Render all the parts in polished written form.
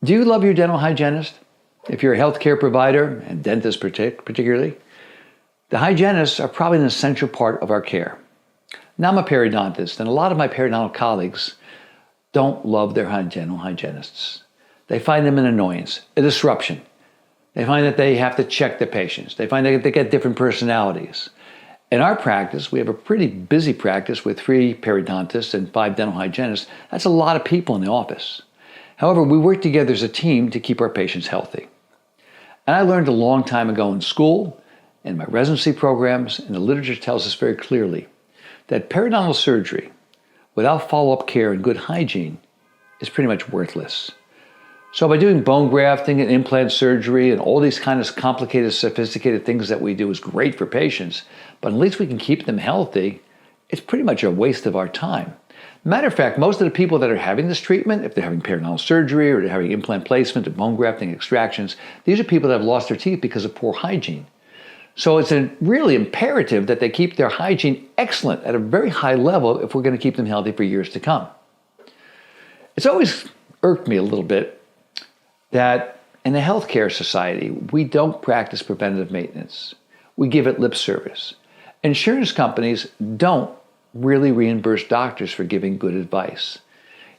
Do you love your dental hygienist? If you're a healthcare provider, and dentists particularly, the hygienists are probably an essential part of our care. Now I'm a periodontist, and a lot of my periodontal colleagues don't love their dental hygienists. They find them an annoyance, a disruption. They find that they have to check the patients. They find that they get different personalities. In our practice, we have a pretty busy practice with 3 periodontists and 5 dental hygienists. That's a lot of people in the office. However, we work together as a team to keep our patients healthy. And I learned a long time ago in school, in my residency programs, and the literature tells us very clearly that periodontal surgery without follow-up care and good hygiene is pretty much worthless. So by doing bone grafting and implant surgery and all these kind of complicated, sophisticated things that we do is great for patients, but at least we can keep them healthy, it's pretty much a waste of our time. Matter of fact, most of the people that are having this treatment, if they're having periodontal surgery or they're having implant placement or bone grafting extractions, these are people that have lost their teeth because of poor hygiene. So it's really imperative that they keep their hygiene excellent at a very high level if we're going to keep them healthy for years to come. It's always irked me a little bit that in a healthcare society, we don't practice preventative maintenance. We give it lip service. Insurance companies don't really reimburse doctors for giving good advice.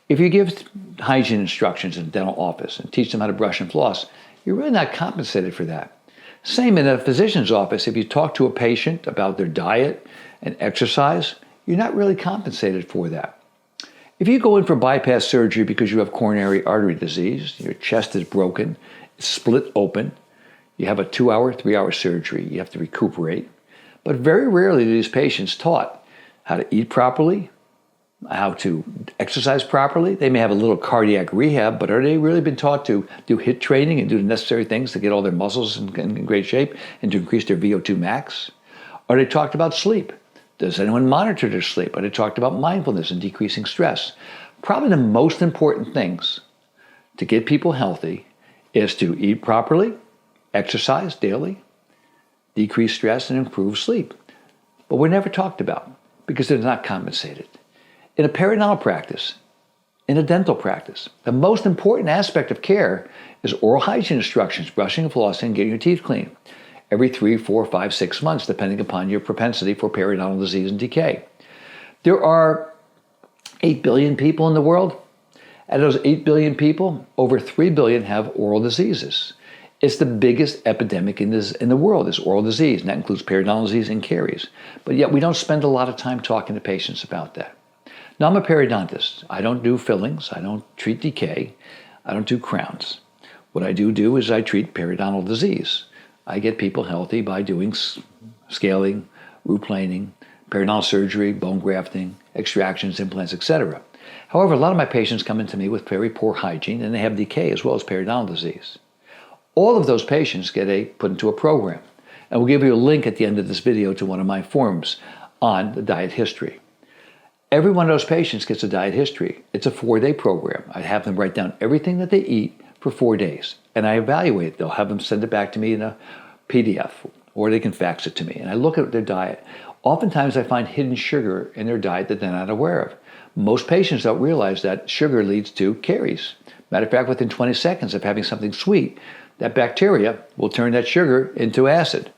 If you give hygiene instructions in a dental office and teach them how to brush and floss, you're really not compensated for that. Same in a physician's office. If you talk to a patient about their diet and exercise, you're not really compensated for that. If you go in for bypass surgery because you have coronary artery disease, your chest is broken, it's split open, you have a 2-hour, 3-hour surgery, you have to recuperate. But very rarely are these patients taught how to eat properly, how to exercise properly. They may have a little cardiac rehab, but are they really been taught to do HIIT training and do the necessary things to get all their muscles in great shape and to increase their VO2 max? Are they talked about sleep? Does anyone monitor their sleep? Are they talked about mindfulness and decreasing stress? Probably the most important things to get people healthy is to eat properly, exercise daily, decrease stress, and improve sleep. But we're never talked about because they're not compensated. In a periodontal practice, in a dental practice, the most important aspect of care is oral hygiene instructions, brushing and flossing, getting your teeth clean every 3, 4, 5, 6 months, depending upon your propensity for periodontal disease and decay. There are 8 billion people in the world. Out of those 8 billion people, over 3 billion have oral diseases. It's the biggest epidemic in the world is oral disease, and that includes periodontal disease and caries. But yet we don't spend a lot of time talking to patients about that. Now, I'm a periodontist. I don't do fillings. I don't treat decay. I don't do crowns. What I do is I treat periodontal disease. I get people healthy by doing scaling, root planing, periodontal surgery, bone grafting, extractions, implants, etc. However, a lot of my patients come into me with very poor hygiene, and they have decay as well as periodontal disease. All of those patients get put into a program. And we'll give you a link at the end of this video to one of my forums on the diet history. Every one of those patients gets a diet history. It's a 4-day program. I have them write down everything that they eat for 4 days. And I evaluate it. They'll have them send it back to me in a PDF, or they can fax it to me. And I look at their diet. Oftentimes I find hidden sugar in their diet that they're not aware of. Most patients don't realize that sugar leads to caries. Matter of fact, within 20 seconds of having something sweet, that bacteria will turn that sugar into acid.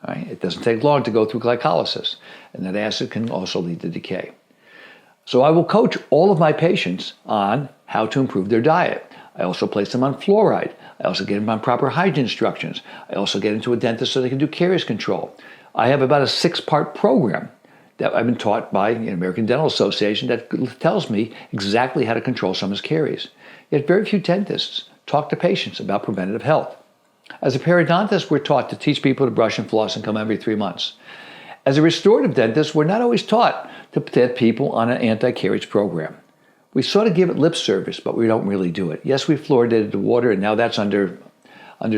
All right? It doesn't take long to go through glycolysis, and that acid can also lead to decay. So I will coach all of my patients on how to improve their diet. I also place them on fluoride. I also get them on proper hygiene instructions. I also get into a dentist so they can do caries control. I have about a 6-part program that I've been taught by the American Dental Association that tells me exactly how to control someone's caries. Yet very few dentists talk to patients about preventative health. As a periodontist, we're taught to teach people to brush and floss and come every 3 months. As a restorative dentist, we're not always taught to put people on an anti-caries program. We sort of give it lip service, but we don't really do it. Yes, we fluoridated the water, and now that's under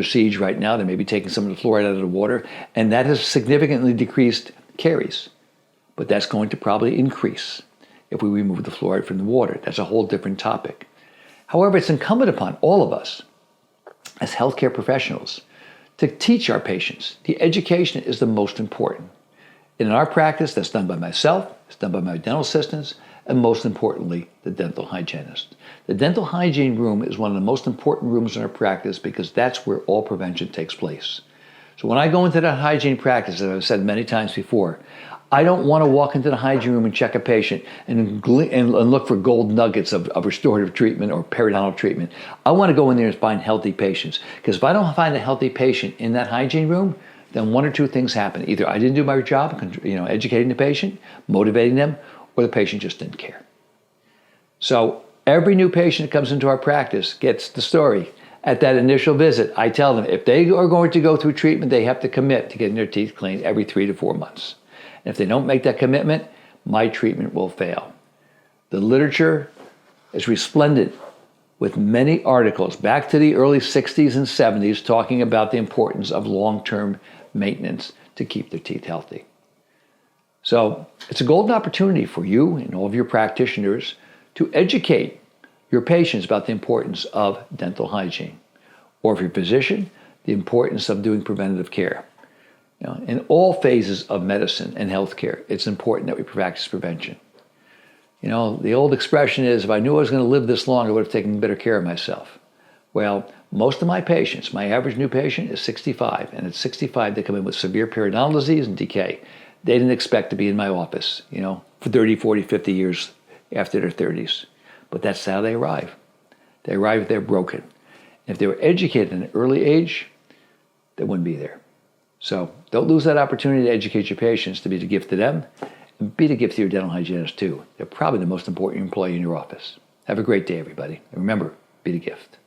siege right now. They may be taking some of the fluoride out of the water, and that has significantly decreased caries. But that's going to probably increase if we remove the fluoride from the water. That's a whole different topic. However, it's incumbent upon all of us as healthcare professionals to teach our patients. The education is the most important. In our practice, that's done by myself, it's done by my dental assistants, and most importantly, the dental hygienist. The dental hygiene room is one of the most important rooms in our practice because that's where all prevention takes place. So when I go into the hygiene practice, as I've said many times before, I don't want to walk into the hygiene room and check a patient and look for gold nuggets of restorative treatment or periodontal treatment. I want to go in there and find healthy patients. Because if I don't find a healthy patient in that hygiene room, then one or two things happen. Either I didn't do my job, educating the patient, motivating them, or the patient just didn't care. So every new patient that comes into our practice gets the story. At that initial visit, I tell them if they are going to go through treatment, they have to commit to getting their teeth cleaned every 3 to 4 months. And if they don't make that commitment, my treatment will fail. The literature is resplendent with many articles back to the early 60s and 70s talking about the importance of long-term maintenance to keep their teeth healthy. So it's a golden opportunity for you and all of your practitioners to educate your patients about the importance of dental hygiene, or if you're a physician, the importance of doing preventative care. In all phases of medicine and healthcare, it's important that we practice prevention. The old expression is, if I knew I was going to live this long, I would have taken better care of myself. Well, most of my patients, my average new patient is 65, and at 65 they come in with severe periodontal disease and decay. They didn't expect to be in my office, for 30, 40, 50 years after their 30s. But that's how they arrive. They arrive, they're broken. If they were educated at an early age, they wouldn't be there. So don't lose that opportunity to educate your patients, to be the gift to them, and be the gift to your dental hygienist too. They're probably the most important employee in your office. Have a great day, everybody. And remember, be the gift.